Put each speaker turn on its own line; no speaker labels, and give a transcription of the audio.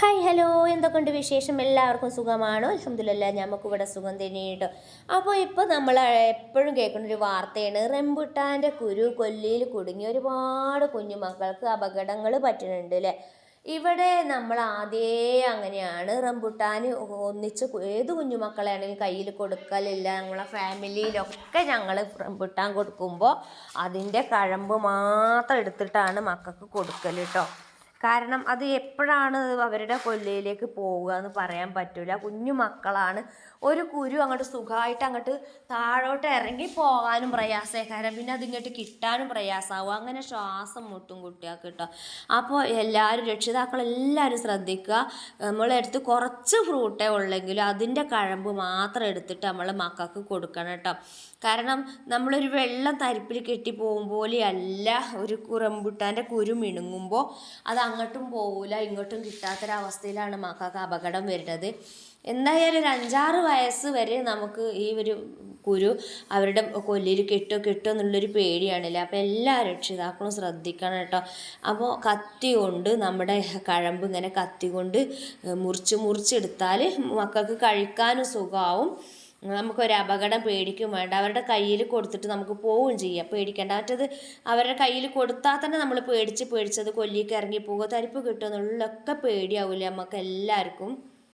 Hi hello, എന്തൊക്കെയുണ്ട് വിശേഷം? എല്ലാവർക്കും സുഖമാണോ? അൽഹംദുലില്ലാ, നമുക്കിവിടെ സുഖം തന്നെയുണ്ട്. അപ്പോൾ ഇപ്പോൾ നമ്മൾ എപ്പോഴും കേൾക്കുന്ന ഒരു വാർത്തയാണ്, റംബുട്ടാൻ്റെ കുരു കൊല്ലിയിൽ കുടുങ്ങി ഒരുപാട് കുഞ്ഞുമക്കൾക്ക് അപകടങ്ങൾ പറ്റുന്നുണ്ട് അല്ലേ? ഇവിടെ നമ്മൾ ആദ്യേ അങ്ങനെയാണ്, റംബുട്ടാൻ ഒന്നിച്ച് ഏത് കുഞ്ഞുമക്കളെയാണെങ്കിലും കയ്യിൽ കൊടുക്കലില്ല. നമ്മളെ ഫാമിലിയിലൊക്കെ ഞങ്ങൾ റംബുട്ടാൻ കൊടുക്കുമ്പോൾ അതിൻ്റെ കഴമ്പ് മാത്രം എടുത്തിട്ടാണ് മക്കൾക്ക് കൊടുക്കൽ കേട്ടോ. കാരണം അത് എപ്പോഴാണ് അവരുടെ കൊല്ലയിലേക്ക് പോവുക എന്ന് പറയാൻ പറ്റില്ല. കുഞ്ഞു മക്കളാണ്. ഒരു കുരു അങ്ങോട്ട് സുഖമായിട്ട് അങ്ങോട്ട് താഴോട്ട് ഇറങ്ങി പോകാനും പ്രയാസക്കാരം, പിന്നെ അതിങ്ങോട്ട് കിട്ടാനും പ്രയാസമാവും. അങ്ങനെ ശ്വാസം മുട്ടും കുട്ടികൾക്ക് കേട്ടോ. അപ്പോൾ രക്ഷിതാക്കളെല്ലാവരും ശ്രദ്ധിക്കുക. നമ്മളെടുത്ത് കുറച്ച് ഫ്രൂട്ടേ ഉള്ളെങ്കിലും അതിൻ്റെ കഴമ്പ് മാത്രം എടുത്തിട്ട് നമ്മൾ മക്കൾക്ക് കൊടുക്കണം കേട്ടോ. കാരണം നമ്മളൊരു വെള്ളം തരിപ്പിൽ കെട്ടി പോകും പോലെയല്ല ഒരു റംബുട്ടാൻ്റെ കുരു മിണുങ്ങുമ്പോൾ അത് അങ്ങോട്ടും പോകില്ല, ഇങ്ങോട്ടും കിട്ടാത്തൊരവസ്ഥയിലാണ് മക്കൾക്ക് അപകടം വരുന്നത്. എന്തായാലും ഒരു 5-6 വയസ്സ് വരെ നമുക്ക് ഈ ഒരു കുരു അവരുടെ കൊല്ലിൽ കിട്ടുമോ എന്നുള്ളൊരു പേടിയാണല്ലേ. അപ്പോൾ എല്ലാ രക്ഷിതാക്കളും ശ്രദ്ധിക്കണം കേട്ടോ. അപ്പോൾ കത്തി കൊണ്ട് നമ്മുടെ കഴമ്പ് ഇങ്ങനെ കത്തി കൊണ്ട് മുറിച്ചെടുത്താൽ മക്കൾക്ക് കഴിക്കാനും സുഖമാവും. നമുക്കൊരു അപകടം പേടിക്കും വേണ്ട. അവരുടെ കയ്യിൽ കൊടുത്തിട്ട് നമുക്ക് പോവുകയും ചെയ്യാം, പേടിക്കേണ്ട. മറ്റത് അവരുടെ കയ്യിൽ കൊടുത്താൽ തന്നെ നമ്മൾ പേടിച്ചത് കൊല്ലിക്ക് ഇറങ്ങി പോകുക, തരിപ്പ് കിട്ടുമെന്നുള്ളതൊക്കെ പേടിയാവില്ല നമുക്ക് എല്ലാവർക്കും.